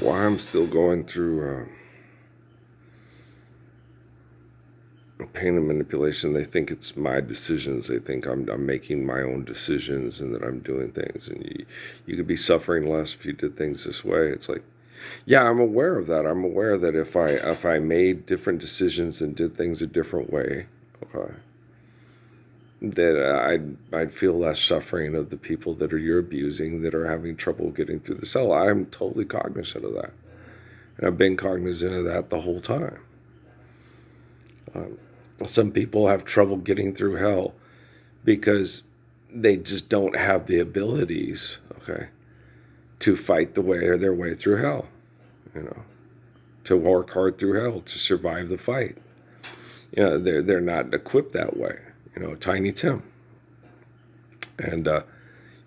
why I'm still going through pain and manipulation. They think it's my decisions. They think I'm making my own decisions and that I'm doing things. And you could be suffering less if you did things this way. It's like, yeah, I'm aware of that. I'm aware that if I made different decisions and did things a different way, okay, that I'd feel less suffering of the people that you're abusing that are having trouble getting through the cell. I'm totally cognizant of that, and I've been cognizant of that the whole time. Some people have trouble getting through hell because they just don't have the abilities, okay, to fight their way through hell, you know, to work hard through hell, to survive the fight. They're not equipped that way. Tiny Tim. And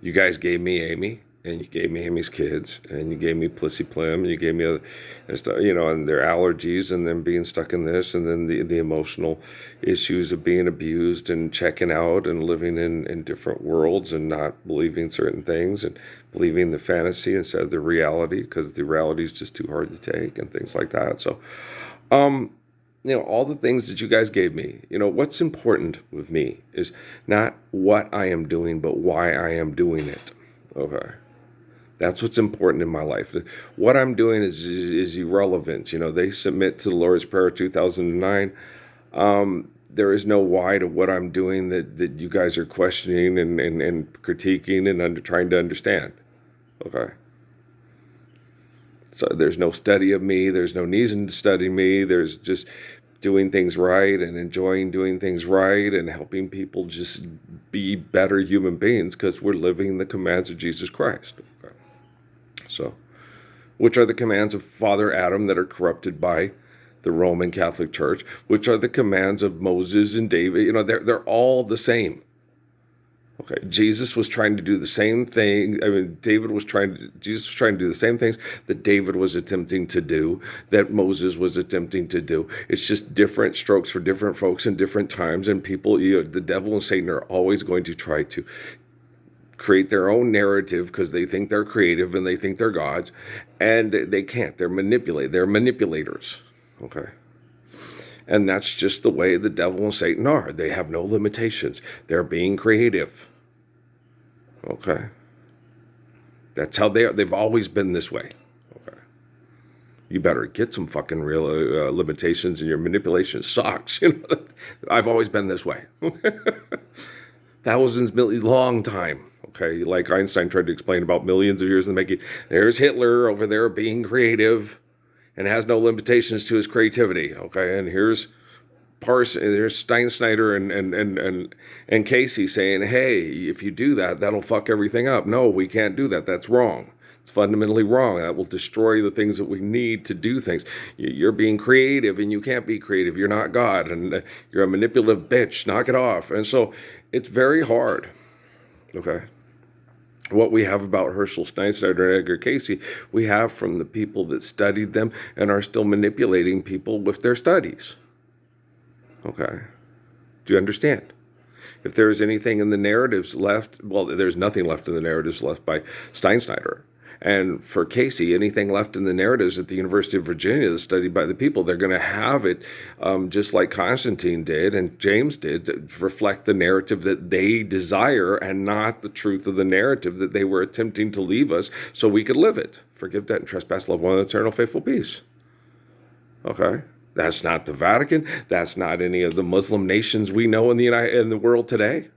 you guys gave me Amy, and you gave me Amy's kids, and you gave me Plissy Plim, and you gave me other and stuff, and their allergies, and then being stuck in this, and then the emotional issues of being abused and checking out and living in different worlds and not believing certain things and believing the fantasy instead of the reality because the reality is just too hard to take and things like that. So, all the things that you guys gave me, what's important with me is not what I am doing, but why I am doing it. Okay. That's what's important in my life. What I'm doing is irrelevant. They submit to the Lord's Prayer 2009. There is no why to what I'm doing that you guys are questioning and critiquing and trying to understand. Okay. So there's no study of me. There's no reason to study me. There's just doing things right and enjoying doing things right and helping people just be better human beings because we're living the commands of Jesus Christ. Okay. So, which are the commands of Father Adam that are corrupted by the Roman Catholic Church? Which are the commands of Moses and David? They're all the same. Okay, Jesus was trying to do the same thing. Jesus was trying to do the same things that David was attempting to do, that Moses was attempting to do. It's just different strokes for different folks in different times. And people, the devil and Satan are always going to try to create their own narrative because they think they're creative and they think they're gods. And they can't. They're manipulators. Okay. And that's just the way the devil and Satan are. They have no limitations. They're being creative. Okay. That's how they are. They've always been this way. Okay. You better get some fucking real limitations, and your manipulation sucks. I've always been this way. Thousands, millions, long time. Okay. Like Einstein tried to explain about millions of years in the making. There's Hitler over there being creative and has no limitations to his creativity. Okay. And here's there's Steinschneider and Casey saying, hey, if you do that, that'll fuck everything up. No, we can't do that. That's wrong. It's fundamentally wrong. That will destroy the things that we need to do things. You're being creative and you can't be creative. You're not God and you're a manipulative bitch. Knock it off. And so it's very hard. Okay. What we have about Herschel Steinschneider and Edgar Casey, we have from the people that studied them and are still manipulating people with their studies. Okay. Do you understand? If there is anything in the narratives left, well, there's nothing left in the narratives left by Steinschneider. And for Casey, anything left in the narratives at the University of Virginia that's studied by the people, they're going to have it just like Constantine did and James did to reflect the narrative that they desire and not the truth of the narrative that they were attempting to leave us so we could live it. Forgive debt and trespass, love one, eternal, faithful peace. Okay. That's not the Vatican. That's not any of the Muslim nations we know in the world today.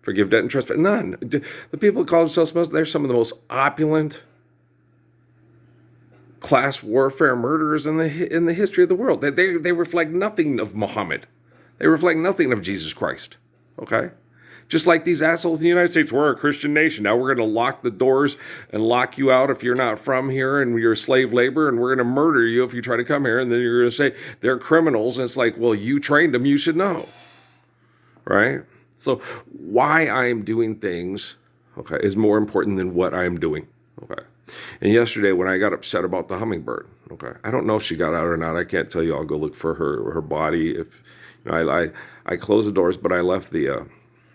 Forgive debt and trespass. None. The people that call themselves Muslims, they're some of the most opulent class warfare murderers in the history of the world. They reflect nothing of Muhammad. They reflect nothing of Jesus Christ. Okay? Just like these assholes in the United States, we're a Christian nation. Now we're going to lock the doors and lock you out if you're not from here and you're slave labor, and we're going to murder you if you try to come here. And then you're going to say they're criminals. And it's like, well, you trained them. You should know. Right? So why I'm doing things, okay, is more important than what I'm doing. Okay. And yesterday when I got upset about the hummingbird, okay, I don't know if she got out or not. I can't tell you. I'll go look for her body. If I closed the doors, but I left the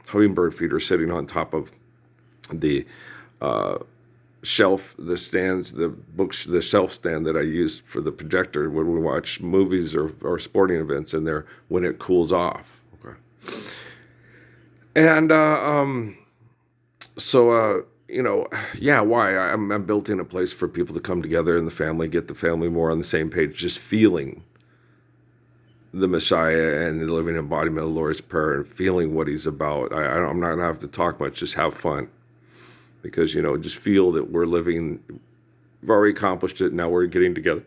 hummingbird feeder sitting on top of the the shelf stand that I use for the projector when we watch movies or sporting events in there when it cools off. Okay. And yeah, why? I'm built in a place for people to come together in the family, get the family more on the same page, just feeling the Messiah and the living embodiment of the Lord's Prayer and feeling what he's about. I'm not going to have to talk much, just have fun. Because, just feel that we've already accomplished it, now we're getting together.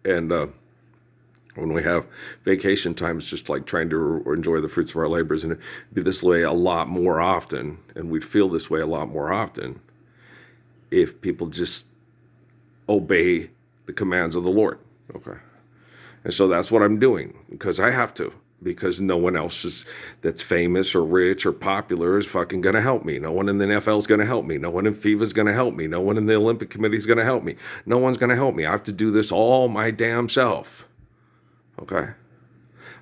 And when we have vacation time, it's just like trying to enjoy the fruits of our labors. And it'd be this way a lot more often, and we'd feel this way a lot more often if people just obey the commands of the Lord. Okay. And so that's what I'm doing, because I have to. Because no one else that's famous or rich or popular is fucking going to help me. No one in the NFL is going to help me. No one in FIFA is going to help me. No one in the Olympic Committee is going to help me. No one's going to help me. I have to do this all my damn self. Okay?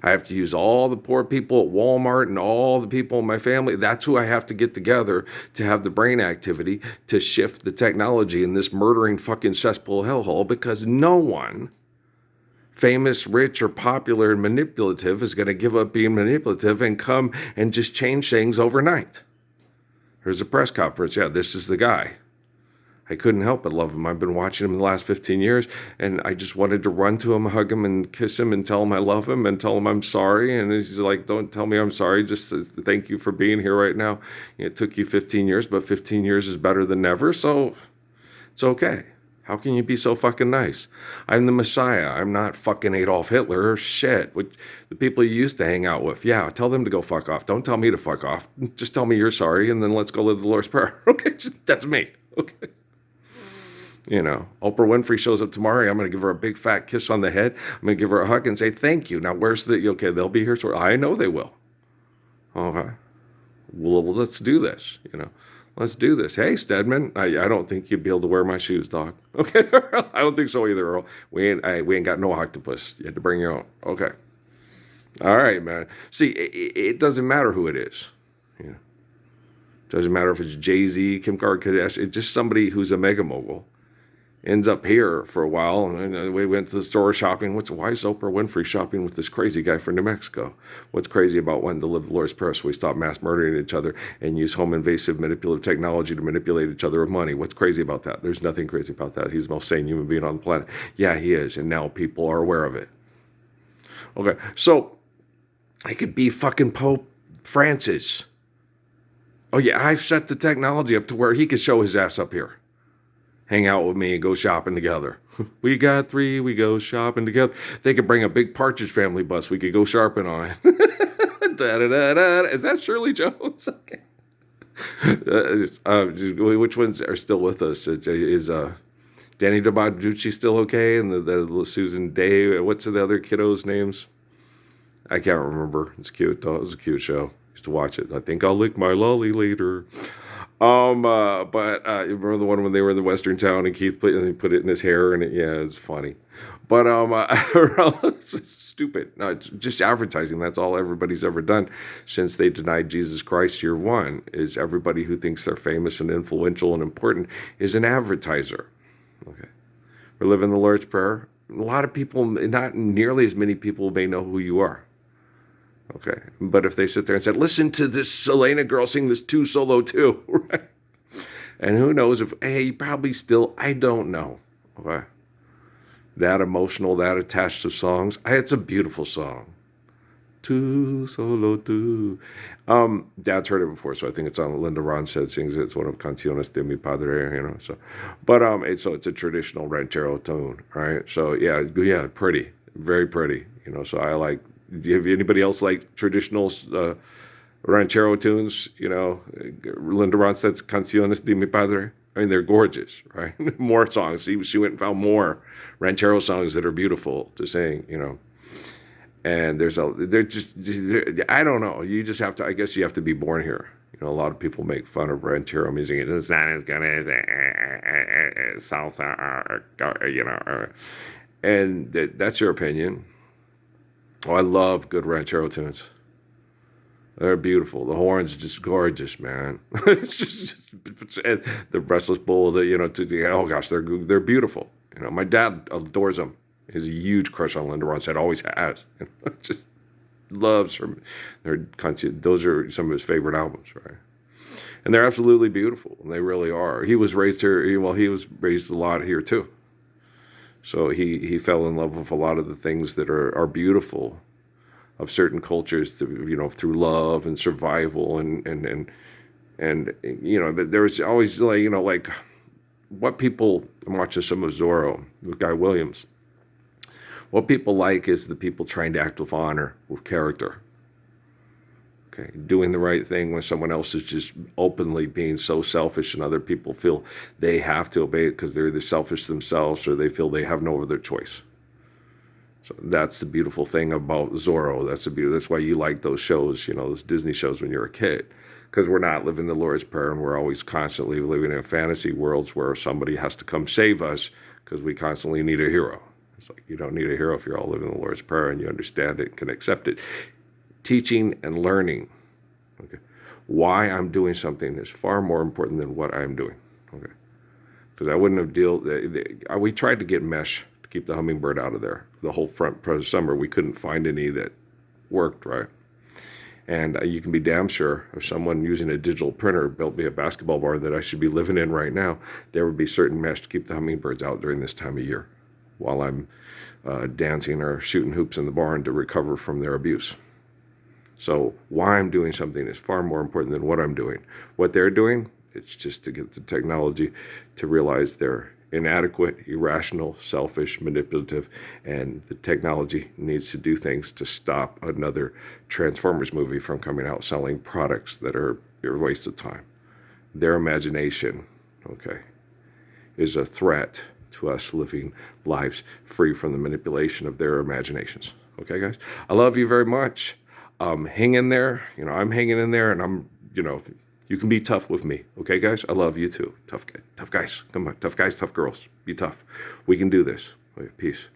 I have to use all the poor people at Walmart and all the people in my family. That's who I have to get together to have the brain activity to shift the technology in this murdering fucking cesspool hellhole, because no one famous, rich, or popular and manipulative is going to give up being manipulative and come and just change things overnight. Here's a press conference. Yeah, this is the guy. I couldn't help but love him. I've been watching him the last 15 years, and I just wanted to run to him, hug him, and kiss him, and tell him I love him, and tell him I'm sorry. And he's like, don't tell me I'm sorry. Just thank you for being here right now. It took you 15 years, but 15 years is better than never, so it's okay. How can you be so fucking nice? I'm the Messiah. I'm not fucking Adolf Hitler or shit. The people you used to hang out with. Yeah, tell them to go fuck off. Don't tell me to fuck off. Just tell me you're sorry, and then let's go live the Lord's Prayer. Okay, that's me. Okay. Oprah Winfrey shows up tomorrow. I'm going to give her a big fat kiss on the head. I'm going to give her a hug and say thank you. Now, okay, they'll be here. So I know they will. Okay. Well, let's do this, Let's do this. Hey, Stedman, I don't think you'd be able to wear my shoes, dog. Okay, I don't think so either, Earl. We ain't got no octopus. You had to bring your own. Okay. All right, man. See, it doesn't matter who it is. It doesn't matter if it's Jay-Z, Kim Kardashian. It's just somebody who's a mega mogul. Ends up here for a while, and we went to the store shopping. Why is Oprah Winfrey shopping with this crazy guy from New Mexico? What's crazy about wanting to live the Lord's Prayer so we stop mass murdering each other and use home invasive manipulative technology to manipulate each other with money? What's crazy about that? There's nothing crazy about that. He's the most sane human being on the planet. Yeah, he is, and now people are aware of it. Okay, so I could be fucking Pope Francis. Oh yeah, I've set the technology up to where he could show his ass up here. Hang out with me and go shopping together. We got three, we go shopping together. They could bring a big Partridge Family bus. We could go sharpen on it. Da-da-da-da. Is that Shirley Jones? Okay. Which ones are still with us? Is Danny DiBarducci still okay? And the Susan Day, what's the other kiddos' names? I can't remember. It's cute though. It was a cute show. Used to watch it. I think I'll lick my lolly later. But remember the one when they were in the Western town and Keith put it in his hair, and it's funny. But it's stupid. No, it's just advertising. That's all everybody's ever done since they denied Jesus Christ year one. Is everybody who thinks they're famous and influential and important is an advertiser. Okay, we're living the Lord's Prayer. A lot of people, not nearly as many people, may know who you are. Okay, but if they sit there and said, listen to this Selena girl sing this solo too, right? And who knows if, hey, probably still, I don't know. Okay, that emotional, that attached to songs. It's a beautiful song. Solo too. Dad's heard it before, so I think it's on Linda Ronstadt sings it. It's one of Canciones de mi Padre, so. But it's a traditional ranchero tune, right? So yeah, pretty, very pretty, so I like. Do you have anybody else like traditional ranchero tunes? Linda Ronstadt's Canciones de mi Padre. I mean, they're gorgeous, right? More songs. She went and found more ranchero songs that are beautiful to sing, And I don't know. You just have to. I guess you have to be born here. A lot of people make fun of ranchero music. It's not as good as salsa, and that's your opinion. Oh, I love good ranchero tunes. They're beautiful. The horns are just gorgeous, man. It's and the breastless bull. Oh gosh, they're beautiful. My dad adores them. He has a huge crush on Linda Ronstadt. Always has. Just loves her. Those are some of his favorite albums, right? And they're absolutely beautiful. They really are. He was raised here. Well, he was raised a lot here too. So he fell in love with a lot of the things that are beautiful of certain cultures, through love and survival but there was always like what people. I'm watching some of Zorro with Guy Williams. What people like is the people trying to act with honor, with character. Okay, doing the right thing when someone else is just openly being so selfish, and other people feel they have to obey it because they're either selfish themselves or they feel they have no other choice. So that's the beautiful thing about Zorro. That's why you like those shows, those Disney shows when you're a kid, because we're not living the Lord's Prayer, and we're always constantly living in fantasy worlds where somebody has to come save us because we constantly need a hero. It's like you don't need a hero if you're all living the Lord's Prayer and you understand it and can accept it. Teaching and learning. Okay, why I'm doing something is far more important than what I'm doing. Okay, because I wouldn't have we tried to get mesh to keep the hummingbird out of there. The whole front part of summer, we couldn't find any that worked, right? And you can be damn sure if someone using a digital printer built me a basketball bar that I should be living in right now, there would be certain mesh to keep the hummingbirds out during this time of year while I'm dancing or shooting hoops in the barn to recover from their abuse. So why I'm doing something is far more important than what I'm doing. What they're doing, it's just to get the technology to realize they're inadequate, irrational, selfish, manipulative, and the technology needs to do things to stop another Transformers movie from coming out selling products that are a waste of time. Their imagination, okay, is a threat to us living lives free from the manipulation of their imaginations. Okay, guys? I love you very much. Hang in there. I'm hanging in there, and you can be tough with me. Okay, guys? I love you too. Tough guys. Come on. Tough guys, tough girls. Be tough. We can do this. Okay, peace.